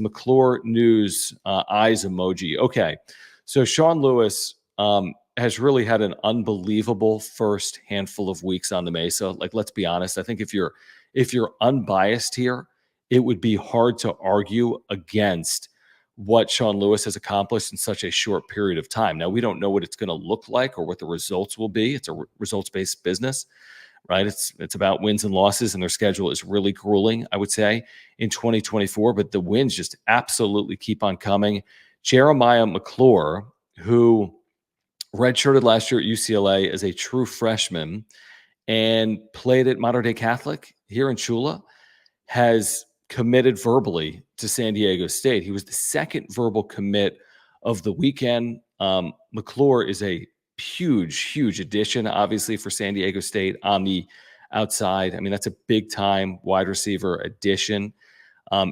McClure News eyes emoji. Okay, so Sean Lewis has really had an unbelievable first handful of weeks on the Mesa. Like, let's be honest. I think if you're unbiased here, it would be hard to argue against what Sean Lewis has accomplished in such a short period of time. Now, we don't know what it's going to look like or what the results will be. It's a results-based business, right? It's about wins and losses, and their schedule is really grueling, I would say, in 2024. But the wins just absolutely keep on coming. Jeremiah McClure, who redshirted last year at UCLA as a true freshman and played at Modern Day Catholic here in Chula, has committed verbally to San Diego State. He was the second verbal commit of the weekend. McClure is a huge addition, obviously, for San Diego State on the outside. I mean, that's a big-time wide receiver addition.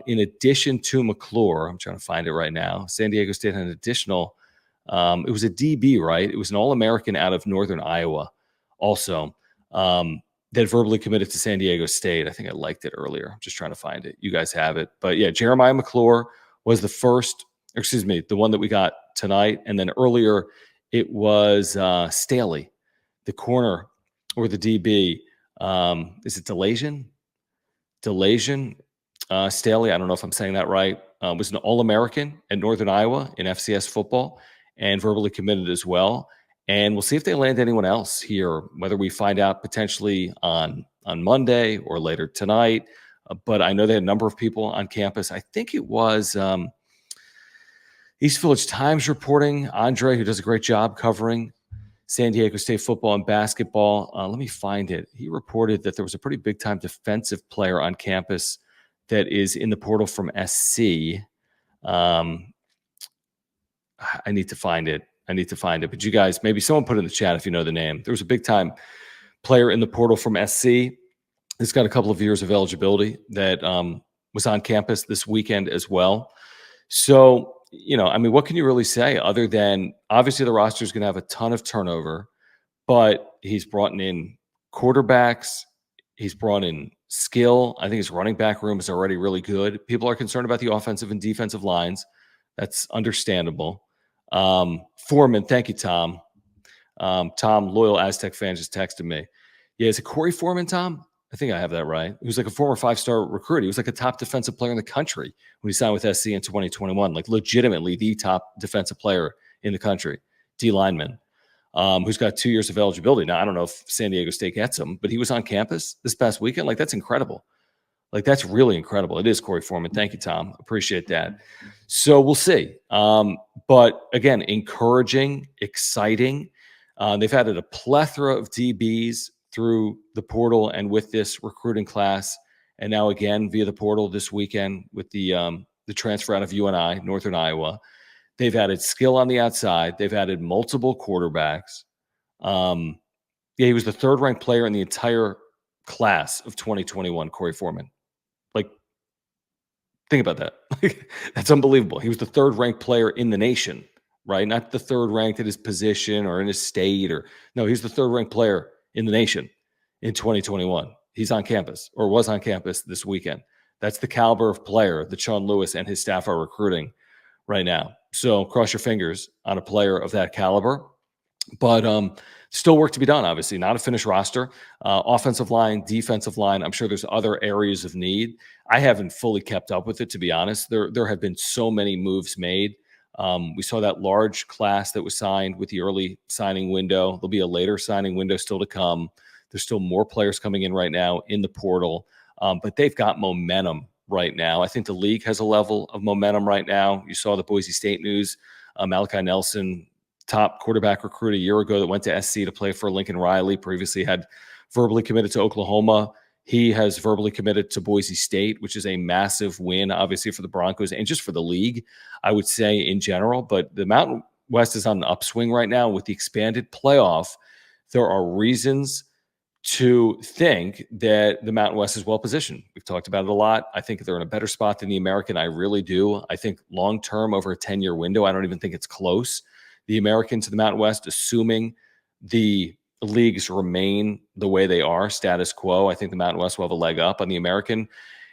In addition to McClure, I'm trying to find it right now, San Diego State had an additional, it was a DB, right? It was an All-American out of Northern Iowa also. That verbally committed to San Diego State. I think I liked it earlier. I'm just trying to find it. You guys have it. But yeah, Jeremiah McClure was the one that we got tonight. And then earlier it was Staley, the corner or the DB. Is it Delasian? Staley, I don't know if I'm saying that right. Was an All-American at Northern Iowa in FCS football and verbally committed as well. And we'll see if they land anyone else here, whether we find out potentially on Monday or later tonight. But I know they had a number of people on campus. I think it was East Village Times reporting, Andre, who does a great job covering San Diego State football and basketball. Let me find it. He reported that there was a pretty big-time defensive player on campus that is in the portal from SC. I need to find it. But you guys, maybe someone put in the chat if you know the name. There was a big-time player in the portal from SC. It's got a couple of years of eligibility that was on campus this weekend as well. So, I mean, what can you really say other than obviously the roster is going to have a ton of turnover, but he's brought in quarterbacks. He's brought in skill. I think his running back room is already really good. People are concerned about the offensive and defensive lines. That's understandable. Foreman, thank you, Tom. Tom, loyal Aztec fan, just texted me. Yeah, is it Corey Foreman, Tom? I think I have that right. He was like a former 5-star recruit. He was like a top defensive player in the country when he signed with SC in 2021, like legitimately the top defensive player in the country, D lineman, who's got 2 years of eligibility. Now, I don't know if San Diego State gets him, but he was on campus this past weekend. Like, that's incredible. Like, that's really incredible. It is Corey Foreman. Thank you, Tom. Appreciate that. So we'll see. But again, encouraging, exciting. They've added a plethora of DBs through the portal and with this recruiting class. And now again, via the portal this weekend with the transfer out of UNI, Northern Iowa. They've added skill on the outside. They've added multiple quarterbacks. He was the third-ranked player in the entire class of 2021, Corey Foreman. Like, think about that. That's unbelievable. He was the third-ranked player in the nation, right? Not the third-ranked at his position or in his state. No, he's the third-ranked player in the nation in 2021. He's on campus or was on campus this weekend. That's the caliber of player that Sean Lewis and his staff are recruiting right now. So cross your fingers on a player of that caliber. But still work to be done, obviously. Not a finished roster. Offensive line, defensive line. I'm sure there's other areas of need. I haven't fully kept up with it, to be honest. There have been so many moves made. We saw that large class that was signed with the early signing window. There'll be a later signing window still to come. There's still more players coming in right now in the portal. But they've got momentum right now. I think the league has a level of momentum right now. You saw the Boise State news. Malachi Nelson, top quarterback recruit a year ago that went to SC to play for Lincoln Riley, previously had verbally committed to Oklahoma. He has verbally committed to Boise State, which is a massive win, obviously, for the Broncos and just for the league, I would say, in general. But the Mountain West is on an upswing right now with the expanded playoff. There are reasons to think that the Mountain West is well positioned. We've talked about it a lot. I think they're in a better spot than the American. I really do. I think long-term, over a 10-year window, I don't even think it's close. The American to the Mountain West, assuming the leagues remain the way they are, status quo, I think the Mountain West will have a leg up on the American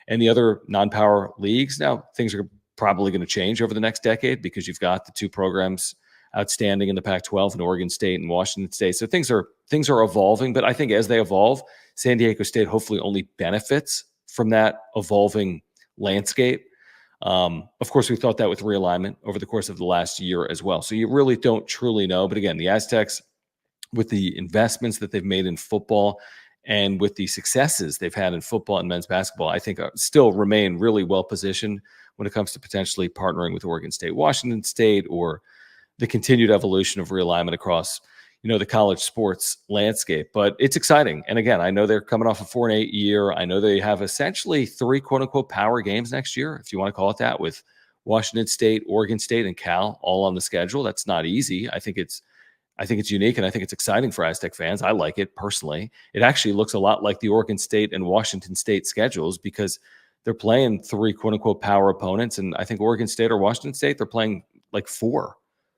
and the other non-power leagues. Now, things are probably going to change over the next decade because you've got the two programs outstanding in the Pac-12 and Oregon State and Washington State. So things are evolving, but I think as they evolve, San Diego State hopefully only benefits from that evolving landscape. Of course, we thought that with realignment over the course of the last year as well. So you really don't truly know. But again, the Aztecs, with the investments that they've made in football and with the successes they've had in football and men's basketball, I think still remain really well positioned when it comes to potentially partnering with Oregon State, Washington State, or the continued evolution of realignment across, the college sports landscape. But it's exciting. And again, I know they're coming off a 4-8 year. I know they have essentially 3 quote unquote power games next year, if you want to call it that, with Washington State, Oregon State, and Cal all on the schedule. That's not easy. I think it's unique, and I think it's exciting for Aztec fans. I like it personally. It actually looks a lot like the Oregon State and Washington State schedules because they're playing 3 quote unquote power opponents. And I think Oregon State or Washington State, they're playing like 4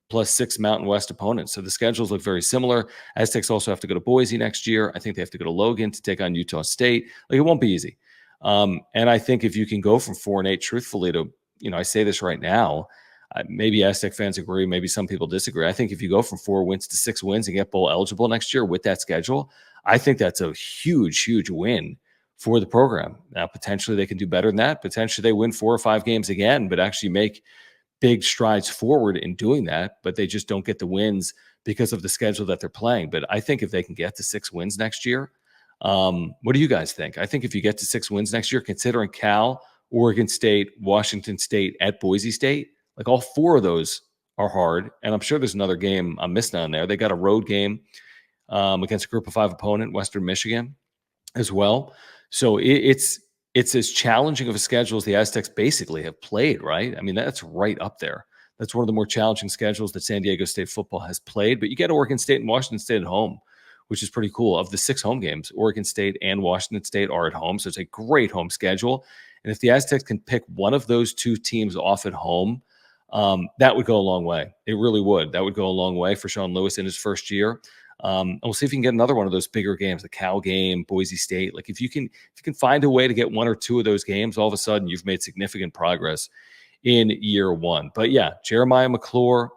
plus 6 Mountain West opponents. So the schedules look very similar. Aztecs also have to go to Boise next year. I think they have to go to Logan to take on Utah State. Like, it won't be easy. And I think if you can go from 4-8, truthfully, to, I say this right now, maybe Aztec fans agree, maybe some people disagree. I think if you go from 4 wins to 6 wins and get bowl eligible next year with that schedule, I think that's a huge, huge win for the program. Now, potentially they can do better than that. Potentially they win 4 or 5 games again, but actually make big strides forward in doing that, but they just don't get the wins because of the schedule that they're playing. But I think if they can get to 6 wins next year, what do you guys think? I think if you get to 6 wins next year, considering Cal, Oregon State, Washington State, at Boise State, like all 4 of those are hard. And I'm sure there's another game I'm missing on there. They got a road game against a group of 5 opponent, Western Michigan, as well. So it's as challenging of a schedule as the Aztecs basically have played, right? I mean, that's right up there. That's one of the more challenging schedules that San Diego State football has played. But you get Oregon State and Washington State at home, which is pretty cool. Of the 6 home games, Oregon State and Washington State are at home. So it's a great home schedule. And if the Aztecs can pick one of those 2 teams off at home, that would go a long way. It really would. That would go a long way for Sean Lewis in his first year. And we'll see if you can get another one of those bigger games, the Cal game, Boise State. Like if you can find a way to get 1 or 2 of those games, all of a sudden you've made significant progress in year 1. But yeah, Jeremiah McClure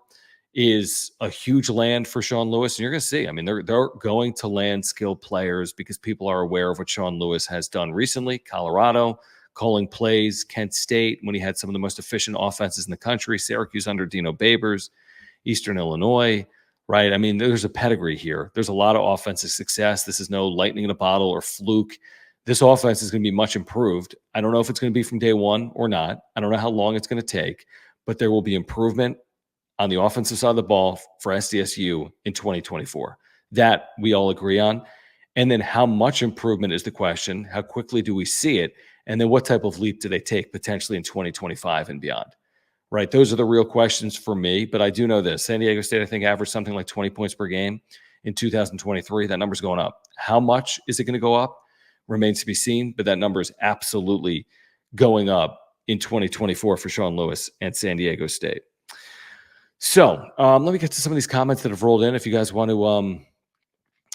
is a huge land for Sean Lewis. And you're going to see, I mean, they're going to land skilled players because people are aware of what Sean Lewis has done recently. Colorado, calling plays, Kent State, when he had some of the most efficient offenses in the country, Syracuse under Dino Babers, Eastern Illinois, right? I mean, there's a pedigree here. There's a lot of offensive success. This is no lightning in a bottle or fluke. This offense is going to be much improved. I don't know if it's going to be from day one or not. I don't know how long it's going to take, but there will be improvement on the offensive side of the ball for SDSU in 2024. That we all agree on. And then how much improvement is the question? How quickly do we see it? And then what type of leap do they take potentially in 2025 and beyond? Right? Those are the real questions for me. But I do know this. San Diego State, I think, averaged something like 20 points per game in 2023. That number's going up. How much is it going to go up? Remains to be seen. But that number is absolutely going up in 2024 for Sean Lewis and San Diego State. So let me get to some of these comments that have rolled in. If you guys want to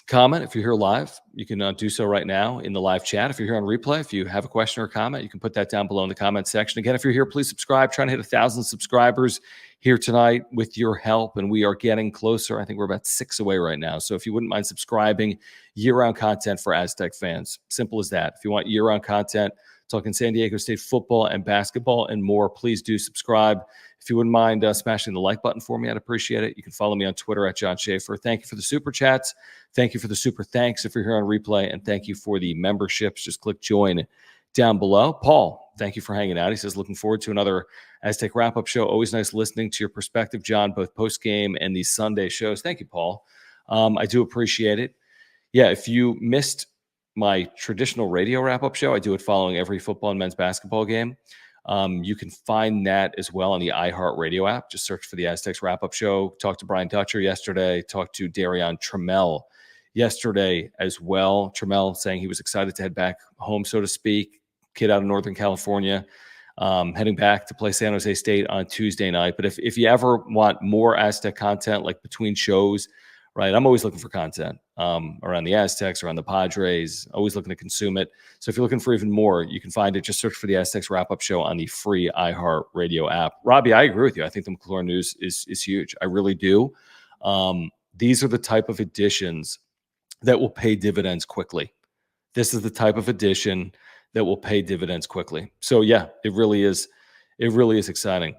comment, if you're here live, you can do so right now in the live chat. If you're here on replay, if you have a question or a comment, you can put that down below in the comment section. Again, if you're here, please subscribe. Trying to hit 1,000 subscribers here tonight with your help, and we are getting closer. I think we're about 6 away right now. So if you wouldn't mind subscribing, year-round content for Aztec fans. Simple as that. If you want year-round content, talking San Diego State football and basketball and more, please do subscribe. If you wouldn't mind smashing the like button for me, I'd appreciate it. You can follow me on Twitter at John Schaefer. Thank you for the super chats. Thank you for the super thanks if you're here on replay. And thank you for the memberships. Just click join down below. Paul, thank you for hanging out. He says, looking forward to another Aztec wrap-up show. Always nice listening to your perspective, John, both post-game and these Sunday shows. Thank you, Paul. I do appreciate it. Yeah, if you missed my traditional radio wrap-up show, I do it following every football and men's basketball game. You can find that as well on the iHeartRadio app. Just search for the Aztecs wrap-up show. Talked to Brian Dutcher yesterday. Talked to Darion Trammell yesterday as well. Trammell saying he was excited to head back home, so to speak. Kid out of Northern California, heading back to play San Jose State on Tuesday night. But if you ever want more Aztec content, like between shows, right? I'm always looking for content around the Aztecs, around the Padres, always looking to consume it. So if you're looking for even more, you can find it. Just search for the Aztecs Wrap-Up Show on the free iHeartRadio app. Robbie, I agree with you. I think the McClure news is huge. I really do. These are the type of additions that will pay dividends quickly. This is the type of addition that will pay dividends quickly. So yeah, it really is exciting.